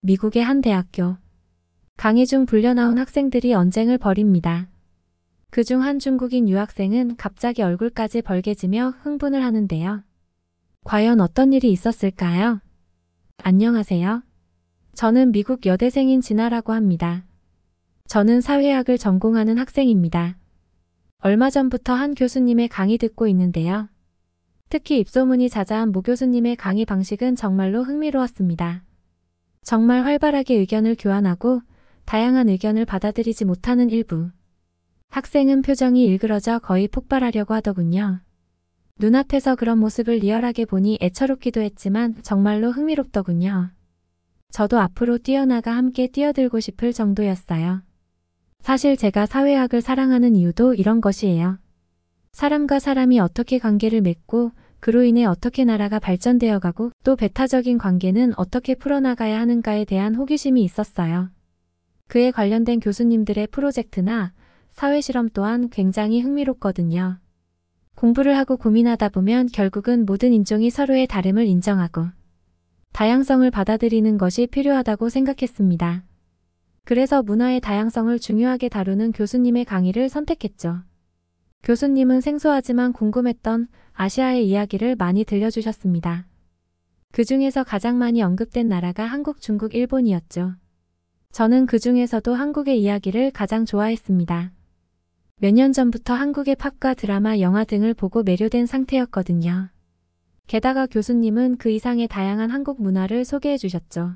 미국의 한 대학교. 강의 중 불려나온 학생들이 언쟁을 벌입니다. 그중 한 중국인 유학생은 갑자기 얼굴까지 벌개지며 흥분을 하는데요. 과연 어떤 일이 있었을까요? 안녕하세요. 저는 미국 여대생인 진아라고 합니다. 저는 사회학을 전공하는 학생입니다. 얼마 전부터 한 교수님의 강의 듣고 있는데요. 특히 입소문이 자자한 모 교수님의 강의 방식은 정말로 흥미로웠습니다. 정말 활발하게 의견을 교환하고 다양한 의견을 받아들이지 못하는 일부. 학생은 표정이 일그러져 거의 폭발하려고 하더군요. 눈앞에서 그런 모습을 리얼하게 보니 애처롭기도 했지만 정말로 흥미롭더군요. 저도 앞으로 뛰어나가 함께 뛰어들고 싶을 정도였어요. 사실 제가 사회학을 사랑하는 이유도 이런 것이에요. 사람과 사람이 어떻게 관계를 맺고 그로 인해 어떻게 나라가 발전되어 가고 또 배타적인 관계는 어떻게 풀어나가야 하는가에 대한 호기심이 있었어요. 그에 관련된 교수님들의 프로젝트나 사회실험 또한 굉장히 흥미롭거든요. 공부를 하고 고민하다 보면 결국은 모든 인종이 서로의 다름을 인정하고 다양성을 받아들이는 것이 필요하다고 생각했습니다. 그래서 문화의 다양성을 중요하게 다루는 교수님의 강의를 선택했죠. 교수님은 생소하지만 궁금했던 아시아의 이야기를 많이 들려주셨습니다. 그 중에서 가장 많이 언급된 나라가 한국, 중국, 일본이었죠. 저는 그 중에서도 한국의 이야기를 가장 좋아했습니다. 몇 년 전부터 한국의 팝과 드라마, 영화 등을 보고 매료된 상태였거든요. 게다가 교수님은 그 이상의 다양한 한국 문화를 소개해 주셨죠.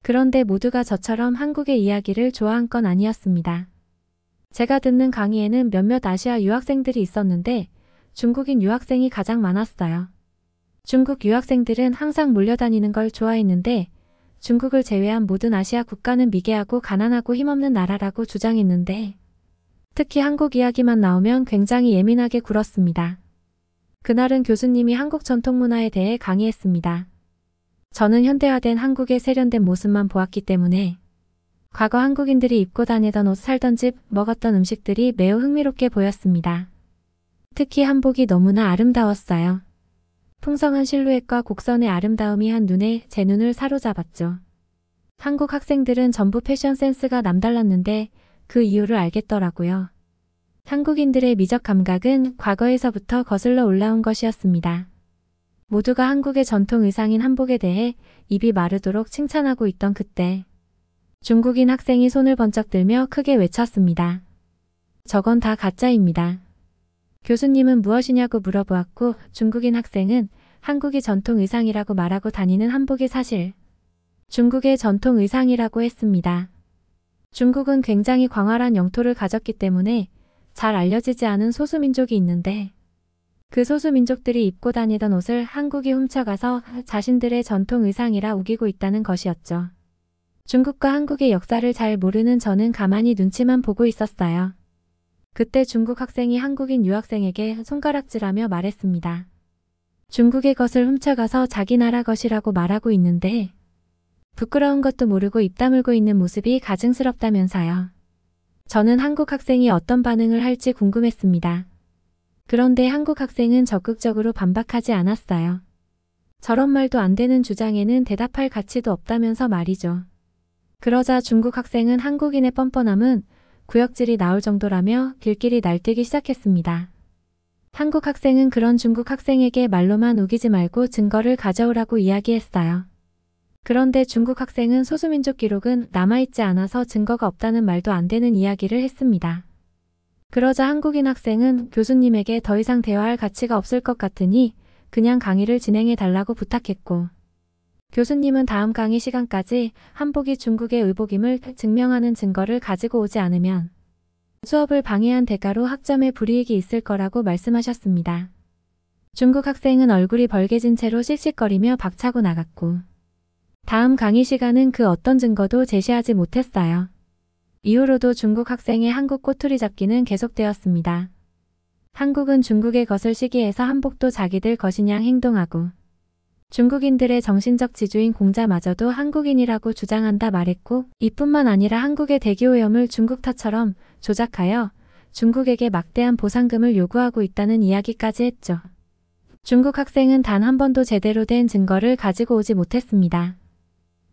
그런데 모두가 저처럼 한국의 이야기를 좋아한 건 아니었습니다. 제가 듣는 강의에는 몇몇 아시아 유학생들이 있었는데 중국인 유학생이 가장 많았어요. 중국 유학생들은 항상 몰려다니는 걸 좋아했는데 중국을 제외한 모든 아시아 국가는 미개하고 가난하고 힘없는 나라라고 주장했는데 특히 한국 이야기만 나오면 굉장히 예민하게 굴었습니다. 그날은 교수님이 한국 전통문화에 대해 강의했습니다. 저는 현대화된 한국의 세련된 모습만 보았기 때문에 과거 한국인들이 입고 다니던 옷, 살던 집, 먹었던 음식들이 매우 흥미롭게 보였습니다. 특히 한복이 너무나 아름다웠어요. 풍성한 실루엣과 곡선의 아름다움이 한눈에 제 눈을 사로잡았죠. 한국 학생들은 전부 패션 센스가 남달랐는데 그 이유를 알겠더라고요. 한국인들의 미적 감각은 과거에서부터 거슬러 올라온 것이었습니다. 모두가 한국의 전통 의상인 한복에 대해 입이 마르도록 칭찬하고 있던 그때 중국인 학생이 손을 번쩍 들며 크게 외쳤습니다. 저건 다 가짜입니다. 교수님은 무엇이냐고 물어보았고 중국인 학생은 한국이 전통 의상이라고 말하고 다니는 한복이 사실 중국의 전통 의상이라고 했습니다. 중국은 굉장히 광활한 영토를 가졌기 때문에 잘 알려지지 않은 소수민족이 있는데 그 소수민족들이 입고 다니던 옷을 한국이 훔쳐가서 자신들의 전통 의상이라 우기고 있다는 것이었죠. 중국과 한국의 역사를 잘 모르는 저는 가만히 눈치만 보고 있었어요. 그때 중국 학생이 한국인 유학생에게 손가락질하며 말했습니다. 중국의 것을 훔쳐가서 자기 나라 것이라고 말하고 있는데 부끄러운 것도 모르고 입 다물고 있는 모습이 가증스럽다면서요. 저는 한국 학생이 어떤 반응을 할지 궁금했습니다. 그런데 한국 학생은 적극적으로 반박하지 않았어요. 저런 말도 안 되는 주장에는 대답할 가치도 없다면서 말이죠. 그러자 중국 학생은 한국인의 뻔뻔함은 구역질이 나올 정도라며 길길이 날뛰기 시작했습니다. 한국 학생은 그런 중국 학생에게 말로만 우기지 말고 증거를 가져오라고 이야기했어요. 그런데 중국 학생은 소수민족 기록은 남아있지 않아서 증거가 없다는 말도 안 되는 이야기를 했습니다. 그러자 한국인 학생은 교수님에게 더 이상 대화할 가치가 없을 것 같으니 그냥 강의를 진행해 달라고 부탁했고 교수님은 다음 강의 시간까지 한복이 중국의 의복임을 증명하는 증거를 가지고 오지 않으면 수업을 방해한 대가로 학점에 불이익이 있을 거라고 말씀하셨습니다. 중국 학생은 얼굴이 벌개진 채로 씩씩거리며 박차고 나갔고 다음 강의 시간은 그 어떤 증거도 제시하지 못했어요. 이후로도 중국 학생의 한국 꼬투리 잡기는 계속되었습니다. 한국은 중국의 것을 시기해서 한복도 자기들 것이냥 행동하고 중국인들의 정신적 지주인 공자마저도 한국인이라고 주장한다 말했고 이뿐만 아니라 한국의 대기오염을 중국 탓처럼 조작하여 중국에게 막대한 보상금을 요구하고 있다는 이야기까지 했죠. 중국 학생은 단 한 번도 제대로 된 증거를 가지고 오지 못했습니다.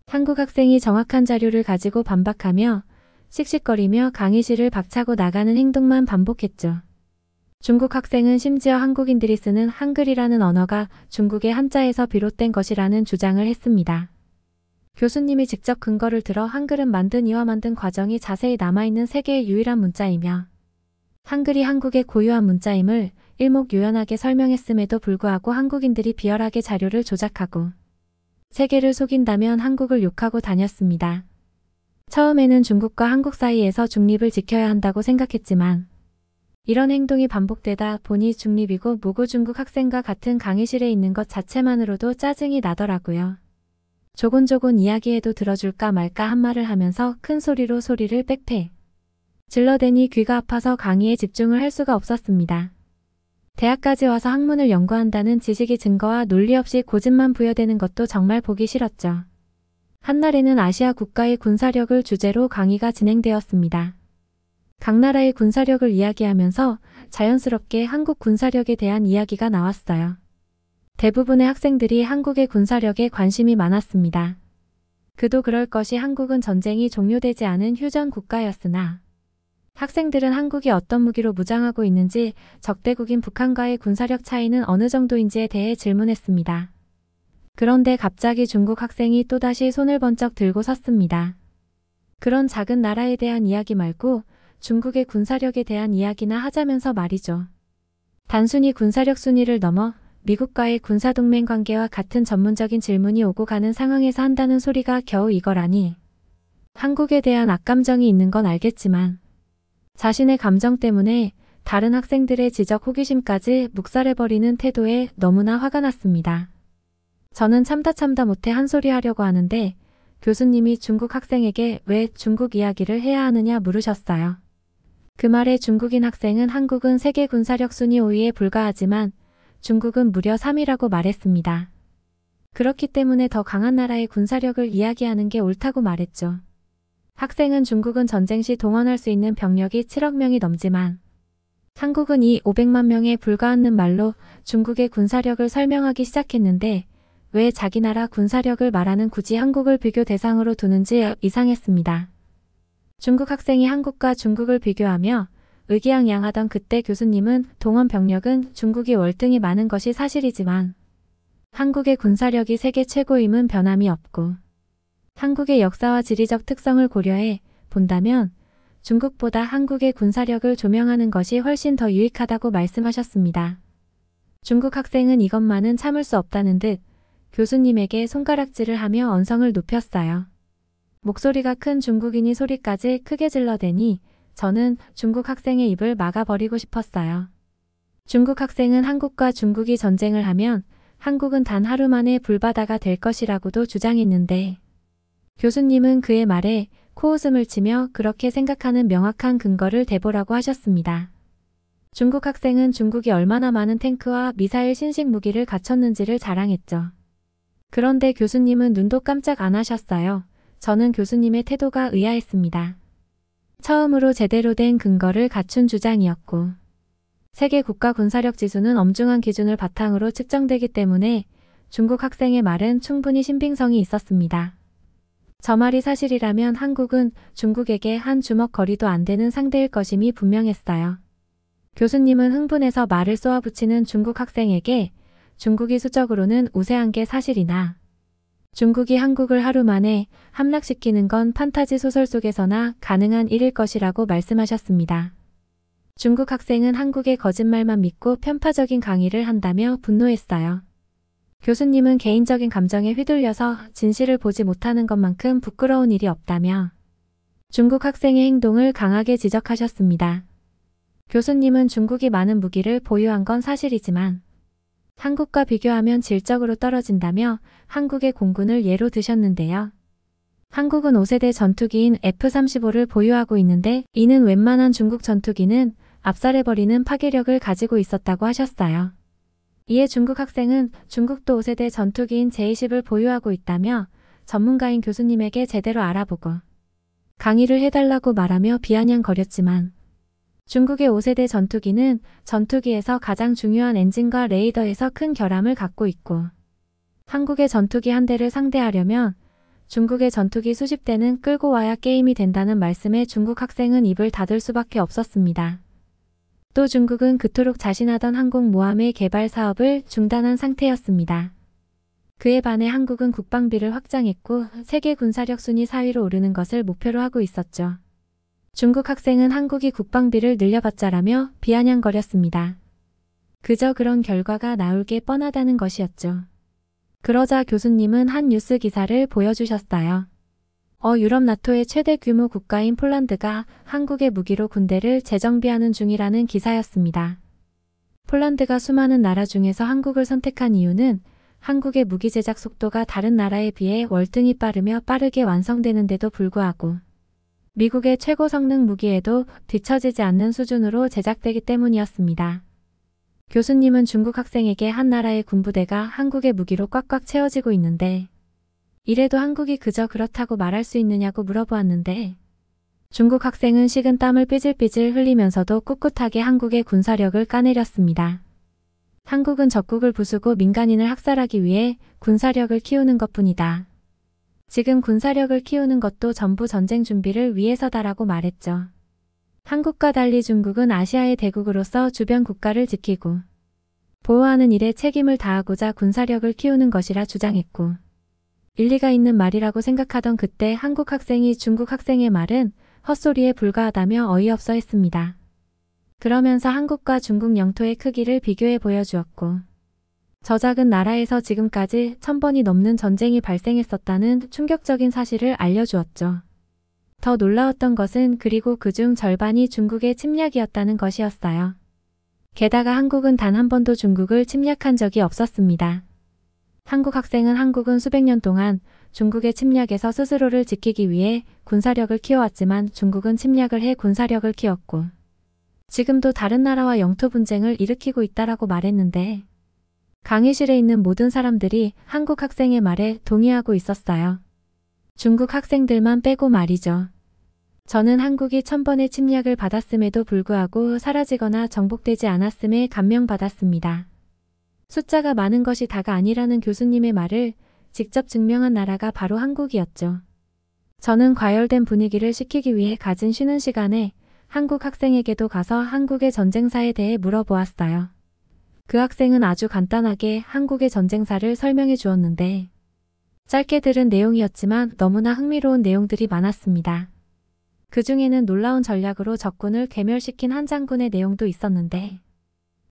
한국 학생이 정확한 자료를 가지고 반박하며 씩씩거리며 강의실을 박차고 나가는 행동만 반복했죠. 중국 학생은 심지어 한국인들이 쓰는 한글이라는 언어가 중국의 한자에서 비롯된 것이라는 주장을 했습니다. 교수님이 직접 근거를 들어 한글은 만든 이와 만든 과정이 자세히 남아있는 세계의 유일한 문자이며 한글이 한국의 고유한 문자임을 일목요연하게 설명했음에도 불구하고 한국인들이 비열하게 자료를 조작하고 세계를 속인다면 한국을 욕하고 다녔습니다. 처음에는 중국과 한국 사이에서 중립을 지켜야 한다고 생각했지만 이런 행동이 반복되다 보니 중립이고 뭐고 중국 학생과 같은 강의실에 있는 것 자체만으로도 짜증이 나더라고요. 조곤조곤 이야기해도 들어줄까 말까 한 말을 하면서 큰 소리로 소리를 빽빽 질러대니 귀가 아파서 강의에 집중을 할 수가 없었습니다. 대학까지 와서 학문을 연구한다는 지식이 증거와 논리 없이 고집만 부여되는 것도 정말 보기 싫었죠. 한날에는 아시아 국가의 군사력을 주제로 강의가 진행되었습니다. 각 나라의 군사력을 이야기하면서 자연스럽게 한국 군사력에 대한 이야기가 나왔어요. 대부분의 학생들이 한국의 군사력에 관심이 많았습니다. 그도 그럴 것이 한국은 전쟁이 종료되지 않은 휴전 국가였으나 학생들은 한국이 어떤 무기로 무장하고 있는지 적대국인 북한과의 군사력 차이는 어느 정도인지에 대해 질문했습니다. 그런데 갑자기 중국 학생이 또다시 손을 번쩍 들고 섰습니다. 그런 작은 나라에 대한 이야기 말고 중국의 군사력에 대한 이야기나 하자면서 말이죠. 단순히 군사력 순위를 넘어 미국과의 군사동맹 관계와 같은 전문적인 질문이 오고 가는 상황에서 한다는 소리가 겨우 이거라니. 한국에 대한 악감정이 있는 건 알겠지만 자신의 감정 때문에 다른 학생들의 지적 호기심까지 묵살해버리는 태도에 너무나 화가 났습니다. 저는 참다 못해 한 소리 하려고 하는데 교수님이 중국 학생에게 왜 중국 이야기를 해야 하느냐 물으셨어요. 그 말에 중국인 학생은 한국은 세계 군사력 순위 5위에 불과하지만 중국은 무려 3위라고 말했습니다. 그렇기 때문에 더 강한 나라의 군사력을 이야기하는 게 옳다고 말했죠. 학생은 중국은 전쟁 시 동원할 수 있는 병력이 7억 명이 넘지만 한국은 이 500만 명에 불과하는 말로 중국의 군사력을 설명하기 시작했는데 왜 자기 나라 군사력을 말하는 굳이 한국을 비교 대상으로 두는지 이상했습니다. 중국 학생이 한국과 중국을 비교하며 의기양양하던 그때 교수님은 동원 병력은 중국이 월등히 많은 것이 사실이지만 한국의 군사력이 세계 최고임은 변함이 없고 한국의 역사와 지리적 특성을 고려해 본다면 중국보다 한국의 군사력을 조명하는 것이 훨씬 더 유익하다고 말씀하셨습니다. 중국 학생은 이것만은 참을 수 없다는 듯 교수님에게 손가락질을 하며 언성을 높였어요. 목소리가 큰 중국인이 소리까지 크게 질러대니 저는 중국 학생의 입을 막아버리고 싶었어요. 중국 학생은 한국과 중국이 전쟁을 하면 한국은 단 하루 만에 불바다가 될 것이라고도 주장했는데 교수님은 그의 말에 코웃음을 치며 그렇게 생각하는 명확한 근거를 대보라고 하셨습니다. 중국 학생은 중국이 얼마나 많은 탱크와 미사일 신식 무기를 갖췄는지를 자랑했죠. 그런데 교수님은 눈도 깜짝 안 하셨어요. 저는 교수님의 태도가 의아했습니다. 처음으로 제대로 된 근거를 갖춘 주장이었고 세계 국가 군사력 지수는 엄중한 기준을 바탕으로 측정되기 때문에 중국 학생의 말은 충분히 신빙성이 있었습니다. 저 말이 사실이라면 한국은 중국에게 한 주먹거리도 안 되는 상대일 것임이 분명했어요. 교수님은 흥분해서 말을 쏘아붙이는 중국 학생에게 중국이 수적으로는 우세한 게 사실이나 중국이 한국을 하루 만에 함락시키는 건 판타지 소설 속에서나 가능한 일일 것이라고 말씀하셨습니다. 중국 학생은 한국의 거짓말만 믿고 편파적인 강의를 한다며 분노했어요. 교수님은 개인적인 감정에 휘둘려서 진실을 보지 못하는 것만큼 부끄러운 일이 없다며 중국 학생의 행동을 강하게 지적하셨습니다. 교수님은 중국이 많은 무기를 보유한 건 사실이지만 한국과 비교하면 질적으로 떨어진다며 한국의 공군을 예로 드셨는데요. 한국은 5세대 전투기인 F-35를 보유하고 있는데 이는 웬만한 중국 전투기는 압살해버리는 파괴력을 가지고 있었다고 하셨어요. 이에 중국 학생은 중국도 5세대 전투기인 J-10을 보유하고 있다며 전문가인 교수님에게 제대로 알아보고 강의를 해달라고 말하며 비아냥거렸지만 중국의 5세대 전투기는 전투기에서 가장 중요한 엔진과 레이더에서 큰 결함을 갖고 있고 한국의 전투기 한 대를 상대하려면 중국의 전투기 수십 대는 끌고 와야 게임이 된다는 말씀에 중국 학생은 입을 닫을 수밖에 없었습니다. 또 중국은 그토록 자신하던 항공모함의 개발 사업을 중단한 상태였습니다. 그에 반해 한국은 국방비를 확장했고 세계 군사력 순위 4위로 오르는 것을 목표로 하고 있었죠. 중국 학생은 한국이 국방비를 늘려받자라며 비아냥거렸습니다. 그저 그런 결과가 나올 게 뻔하다는 것이었죠. 그러자 교수님은 한 뉴스 기사를 보여주셨어요. 유럽 나토의 최대 규모 국가인 폴란드가 한국의 무기로 군대를 재정비하는 중이라는 기사였습니다. 폴란드가 수많은 나라 중에서 한국을 선택한 이유는 한국의 무기 제작 속도가 다른 나라에 비해 월등히 빠르며 빠르게 완성되는데도 불구하고 미국의 최고 성능 무기에도 뒤처지지 않는 수준으로 제작되기 때문이었습니다. 교수님은 중국 학생에게 한 나라의 군부대가 한국의 무기로 꽉꽉 채워지고 있는데 이래도 한국이 그저 그렇다고 말할 수 있느냐고 물어보았는데 중국 학생은 식은 땀을 삐질삐질 흘리면서도 꿋꿋하게 한국의 군사력을 까내렸습니다. 한국은 적국을 부수고 민간인을 학살하기 위해 군사력을 키우는 것뿐이다. 지금 군사력을 키우는 것도 전부 전쟁 준비를 위해서다라고 말했죠. 한국과 달리 중국은 아시아의 대국으로서 주변 국가를 지키고 보호하는 일에 책임을 다하고자 군사력을 키우는 것이라 주장했고 일리가 있는 말이라고 생각하던 그때 한국 학생이 중국 학생의 말은 헛소리에 불과하다며 어이없어 했습니다. 그러면서 한국과 중국 영토의 크기를 비교해 보여주었고 저 작은 나라에서 지금까지 1000번이 넘는 전쟁이 발생했었다는 충격적인 사실을 알려주었죠. 더 놀라웠던 것은 그리고 그중 절반이 중국의 침략이었다는 것이었어요. 게다가 한국은 단 한 번도 중국을 침략한 적이 없었습니다. 한국 학생은 한국은 수백 년 동안 중국의 침략에서 스스로를 지키기 위해 군사력을 키워왔지만 중국은 침략을 해 군사력을 키웠고 지금도 다른 나라와 영토 분쟁을 일으키고 있다라고 말했는데 강의실에 있는 모든 사람들이 한국 학생의 말에 동의하고 있었어요. 중국 학생들만 빼고 말이죠. 저는 한국이 1000번의 침략을 받았음에도 불구하고 사라지거나 정복되지 않았음에 감명받았습니다. 숫자가 많은 것이 다가 아니라는 교수님의 말을 직접 증명한 나라가 바로 한국이었죠. 저는 과열된 분위기를 식히기 위해 가진 쉬는 시간에 한국 학생에게도 가서 한국의 전쟁사에 대해 물어보았어요. 그 학생은 아주 간단하게 한국의 전쟁사를 설명해 주었는데 짧게 들은 내용이었지만 너무나 흥미로운 내용들이 많았습니다. 그 중에는 놀라운 전략으로 적군을 괴멸시킨 한 장군의 내용도 있었는데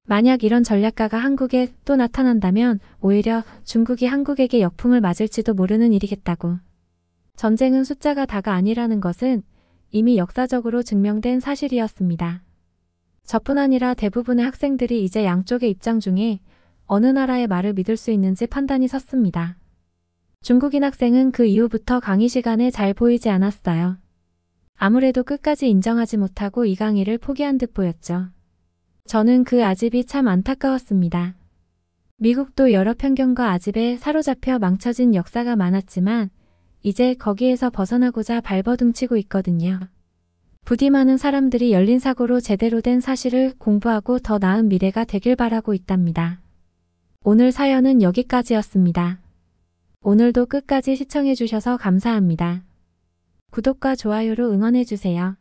만약 이런 전략가가 한국에 또 나타난다면 오히려 중국이 한국에게 역풍을 맞을지도 모르는 일이겠다고. 전쟁은 숫자가 다가 아니라는 것은 이미 역사적으로 증명된 사실이었습니다. 저뿐 아니라 대부분의 학생들이 이제 양쪽의 입장 중에 어느 나라의 말을 믿을 수 있는지 판단이 섰습니다. 중국인 학생은 그 이후부터 강의 시간에 잘 보이지 않았어요. 아무래도 끝까지 인정하지 못하고 이 강의를 포기한 듯 보였죠. 저는 그 아집이 참 안타까웠습니다. 미국도 여러 편견과 아집에 사로잡혀 망쳐진 역사가 많았지만 이제 거기에서 벗어나고자 발버둥치고 있거든요. 부디 많은 사람들이 열린 사고로 제대로 된 사실을 공부하고 더 나은 미래가 되길 바라고 있답니다. 오늘 사연은 여기까지였습니다. 오늘도 끝까지 시청해주셔서 감사합니다. 구독과 좋아요로 응원해주세요.